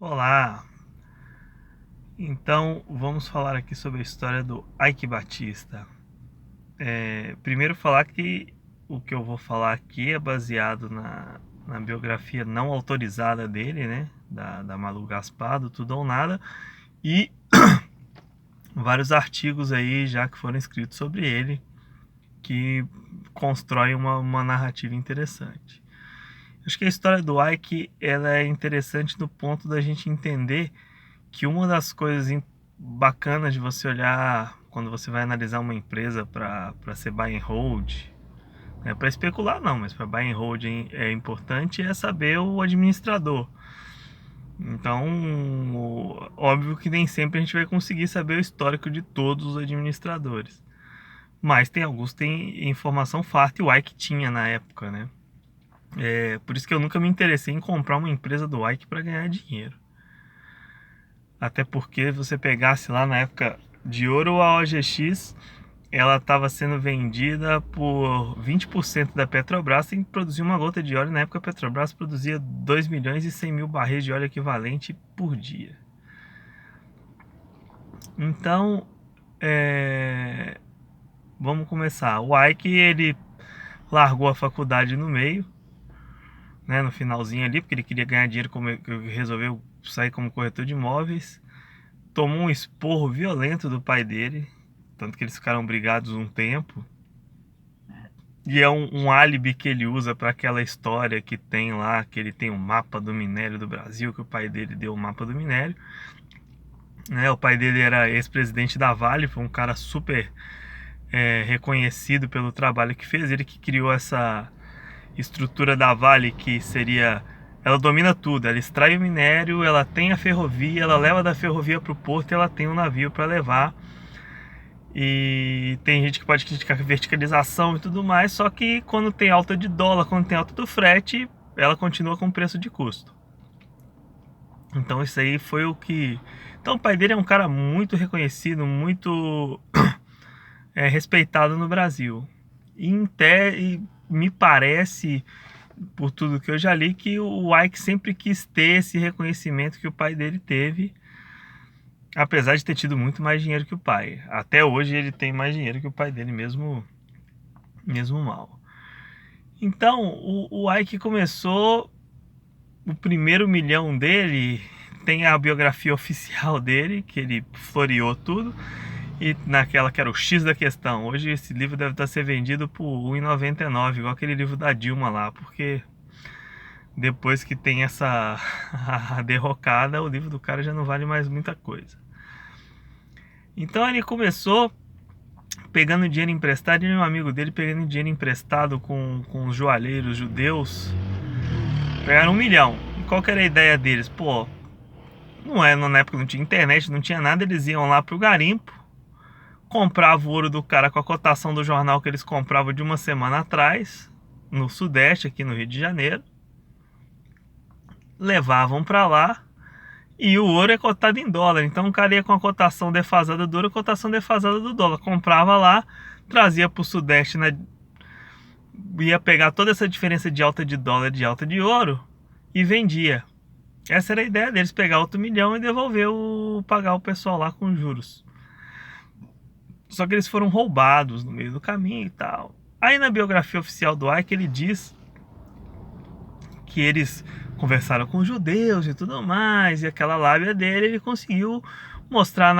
Olá! Então vamos falar aqui sobre a história do Ike Batista. Primeiro falar que o que eu vou falar aqui é baseado na biografia não autorizada dele, né? Da Malu Gaspar, do Tudo ou Nada, e vários artigos aí já que foram escritos sobre ele, que constroem uma narrativa interessante. Acho que a história do Ike ela é interessante no ponto da gente entender que uma das coisas bacanas de você olhar quando você vai analisar uma empresa para ser buy and hold, né, para especular não, mas para buy and hold é importante é saber o administrador. Então, óbvio que nem sempre a gente vai conseguir saber o histórico de todos os administradores, mas tem alguns que tem informação farta e o Ike tinha na época, né? Por isso que eu nunca me interessei em comprar uma empresa do Ike para ganhar dinheiro. Até porque você pegasse lá na época de ouro, a OGX ela estava sendo vendida por 20% da Petrobras, sem produzir uma gota de óleo. Na época a Petrobras produzia 2 milhões e 100 mil barris de óleo equivalente por dia. Então, vamos começar. O Ike, ele largou a faculdade no meio, né, no finalzinho ali, porque ele queria ganhar dinheiro, resolveu sair como corretor de imóveis. Tomou um esporro violento do pai dele, tanto que eles ficaram brigados um tempo. E é um álibi que ele usa para aquela história que tem lá, que ele tem um mapa do minério do Brasil, que o pai dele deu o mapa do minério. Né? O pai dele era ex-presidente da Vale, foi um cara super reconhecido pelo trabalho que fez. Ele que criou essa estrutura da Vale, que seria... Ela domina tudo, ela extrai o minério, ela tem a ferrovia, ela leva da ferrovia para o porto e ela tem um navio para levar. E tem gente que pode criticar a verticalização e tudo mais, só que quando tem alta de dólar, quando tem alta do frete, ela continua com preço de custo. Então isso aí foi o que... Então o pai dele é um cara muito reconhecido, muito respeitado no Brasil. E me parece, por tudo que eu já li, que o Ike sempre quis ter esse reconhecimento que o pai dele teve, apesar de ter tido muito mais dinheiro que o pai. Até hoje ele tem mais dinheiro que o pai dele, mesmo mal. Então, o Ike começou, o primeiro milhão dele, tem a biografia oficial dele, que ele floreou tudo, e naquela que era o X da questão. Hoje esse livro deve estar sendo vendido por R$1,99, igual aquele livro da Dilma lá, porque depois que tem essa a derrocada, o livro do cara já não vale mais muita coisa. Então ele começou pegando dinheiro emprestado, e um amigo dele pegando dinheiro emprestado com os joalheiros judeus. Pegaram 1 milhão. E qual que era a ideia deles? Pô, na época não tinha internet, não tinha nada, eles iam lá pro garimpo, compravam o ouro do cara com a cotação do jornal que eles compravam de uma semana atrás, no Sudeste, aqui no Rio de Janeiro, levavam pra lá, e o ouro é cotado em dólar, então o cara ia com a cotação defasada do ouro, a cotação defasada do dólar, comprava lá, trazia pro Sudeste, ia pegar toda essa diferença de alta de dólar e de alta de ouro e vendia. Essa era a ideia deles, pegar outro milhão e devolver pagar o pessoal lá com juros. Só que eles foram roubados no meio do caminho e tal. Aí na biografia oficial do Ike ele diz que eles conversaram com os judeus e tudo mais, e aquela lábia dele ele conseguiu mostrar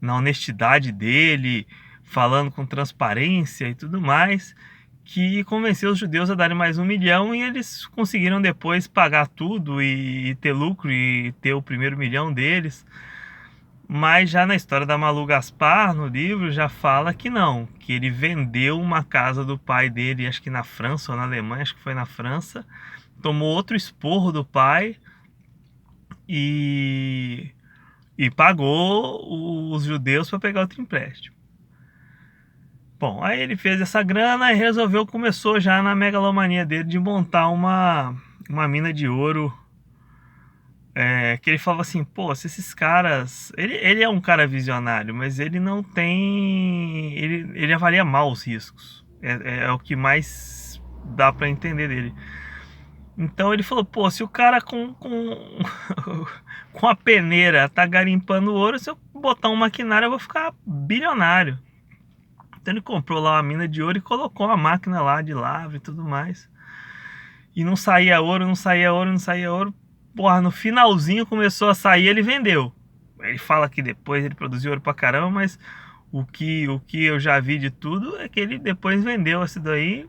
na honestidade dele, falando com transparência e tudo mais, que convenceu os judeus a darem mais 1 milhão, e eles conseguiram depois pagar tudo e ter lucro e ter o primeiro milhão deles. Mas já na história da Malu Gaspar, no livro, já fala que não, que ele vendeu uma casa do pai dele, acho que na França ou na Alemanha, acho que foi na França, tomou outro esporro do pai e pagou os judeus para pegar outro empréstimo. Bom, aí ele fez essa grana e começou já na megalomania dele de montar uma mina de ouro. Que ele falava assim, pô, se esses caras... Ele é um cara visionário, mas ele não tem... Ele avalia mal os riscos. É o que mais dá para entender dele. Então ele falou, pô, se o cara com a peneira tá garimpando ouro, se eu botar um maquinário eu vou ficar bilionário. Então ele comprou lá uma mina de ouro e colocou uma máquina lá de lava e tudo mais. E não saía ouro, não saía ouro, não saía ouro. Porra, no finalzinho começou a sair, ele vendeu. Ele fala que depois ele produziu ouro pra caramba, mas o que eu já vi de tudo é que ele depois vendeu esse daí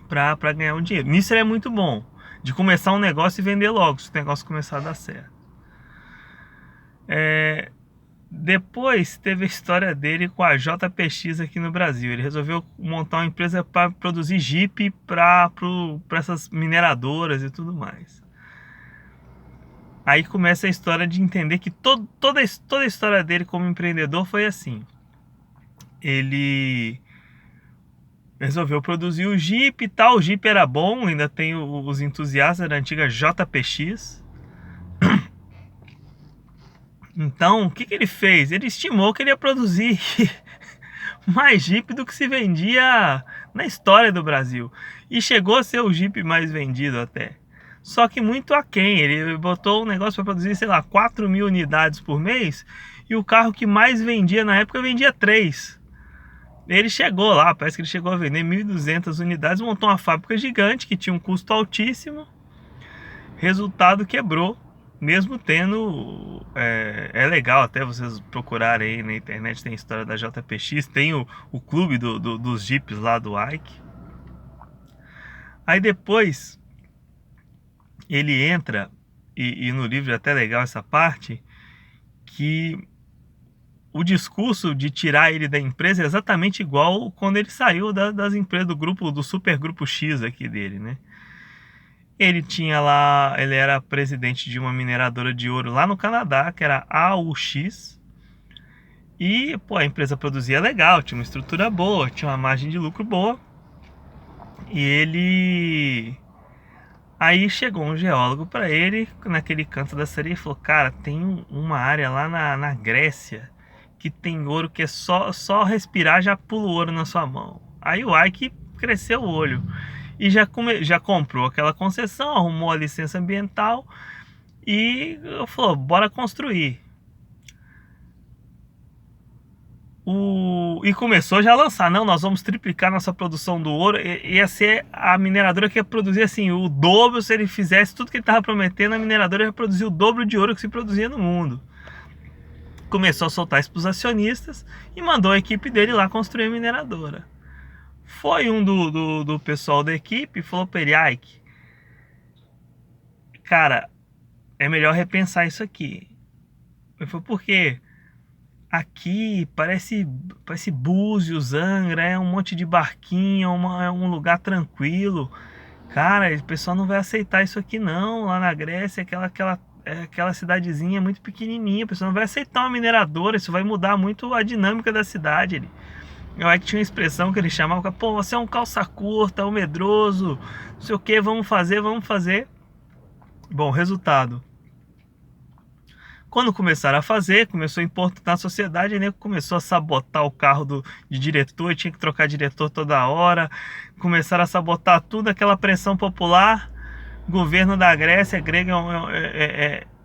pra ganhar um dinheiro. Nisso ele é muito bom, de começar um negócio e vender logo, se o negócio começar a dar certo. Depois teve a história dele com a JPX aqui no Brasil. Ele resolveu montar uma empresa para produzir Jeep para essas mineradoras e tudo mais. Aí começa a história de entender que toda a história dele como empreendedor foi assim. Ele resolveu produzir o Jeep e tal. O Jeep era bom, ainda tem os entusiastas da antiga JPX. Então, o que ele fez? Ele estimou que ele ia produzir mais Jeep do que se vendia na história do Brasil. E chegou a ser o Jeep mais vendido até. Só que muito aquém. Ele botou um negócio para produzir, sei lá, 4.000 unidades por mês. E o carro que mais vendia na época vendia 3. Ele chegou lá, parece que ele chegou a vender 1.200 unidades. Montou uma fábrica gigante que tinha um custo altíssimo. Resultado, quebrou. Mesmo tendo, é legal até vocês procurarem aí na internet, tem a história da JPX, tem o clube dos Jeeps lá do Ike. Aí depois ele entra, e no livro é até legal essa parte, que o discurso de tirar ele da empresa é exatamente igual quando ele saiu das empresas do grupo, do super grupo X aqui dele, né? Ele tinha lá, ele era presidente de uma mineradora de ouro lá no Canadá, que era a AUX. E, pô, a empresa produzia legal, tinha uma estrutura boa, tinha uma margem de lucro boa. E ele... Aí chegou um geólogo para ele, naquele canto da sereia, e falou, cara, tem uma área lá na Grécia que tem ouro que é só respirar, já pula o ouro na sua mão. Aí o Ike cresceu o olho. E já comprou aquela concessão, arrumou a licença ambiental e falou, bora construir. E começou já a lançar, não, nós vamos triplicar nossa produção do ouro. Ia ser a mineradora que ia produzir assim, o dobro. Se ele fizesse tudo que ele estava prometendo, a mineradora ia produzir o dobro de ouro que se produzia no mundo. Começou a soltar isso para os acionistas e mandou a equipe dele lá construir a mineradora. Foi um do pessoal da equipe e falou para ele, Ike, cara, é melhor repensar isso aqui. Ele falou, por quê? Aqui parece Búzios, Angra, é um monte de barquinho, é um lugar tranquilo. Cara, o pessoal não vai aceitar isso aqui não. Lá na Grécia, aquela cidadezinha muito pequenininha, o pessoal não vai aceitar uma mineradora, isso vai mudar muito a dinâmica da cidade. Eu acho que tinha uma expressão que ele chamava, pô, você é um calça curta, um medroso, não sei o que, vamos fazer. Bom, resultado. Quando começaram a fazer, começou a importar na sociedade, né? Começou a sabotar o carro de diretor, tinha que trocar diretor toda hora, começaram a sabotar tudo, aquela pressão popular. Governo da Grécia, grega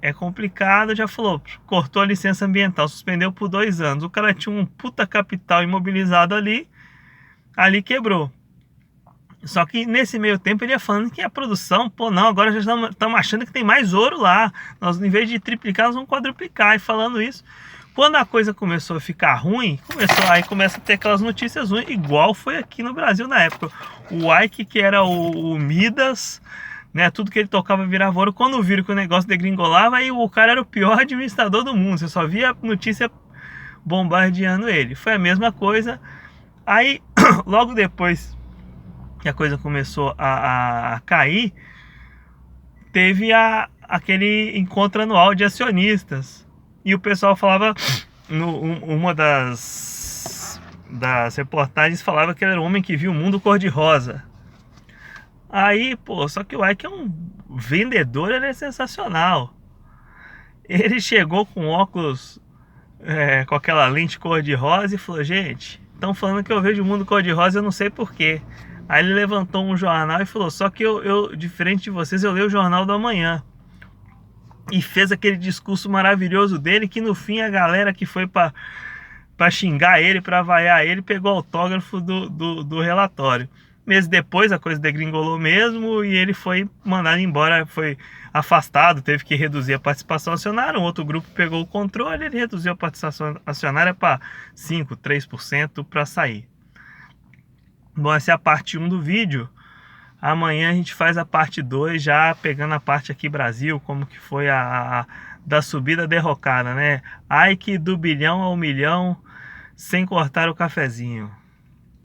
é complicado, já falou, cortou a licença ambiental, suspendeu por 2 anos. O cara tinha um puta capital imobilizado ali quebrou. Só que nesse meio tempo ele ia falando que a produção, pô, não, agora já estamos achando que tem mais ouro lá. Nós, em vez de triplicar, nós vamos quadruplicar. E falando isso, quando a coisa começou a ficar ruim, começa a ter aquelas notícias ruins, igual foi aqui no Brasil na época. O Ike, que era o Midas, né, tudo que ele tocava virava ouro. Quando viram que o negócio degringolava, aí o cara era o pior administrador do mundo. Você só via notícia bombardeando ele. Foi a mesma coisa. Aí, logo depois que a coisa começou a cair, teve aquele encontro anual de acionistas. E o pessoal falava, uma das reportagens falava que ele era um homem que viu o mundo cor-de-rosa. Aí, pô, só que o Ike é um vendedor, ele é sensacional. Ele chegou com óculos, com aquela lente cor-de-rosa e falou, gente, estão falando que eu vejo o mundo cor-de-rosa, eu não sei porquê. Aí ele levantou um jornal e falou: só que eu diferente de vocês, eu leio o Jornal da Manhã. E fez aquele discurso maravilhoso dele, que no fim a galera que foi pra xingar ele, pra vaiar ele, pegou o autógrafo do relatório. Meses depois a coisa degringolou mesmo e ele foi mandado embora, foi afastado, teve que reduzir a participação acionária. Um outro grupo pegou o controle, ele reduziu a participação acionária para 5%, 3% para sair. Bom, essa é a parte 1 do vídeo. Amanhã a gente faz a parte 2, já pegando a parte aqui Brasil, como que foi da subida derrocada, né? Ai que do bilhão ao milhão sem cortar o cafezinho.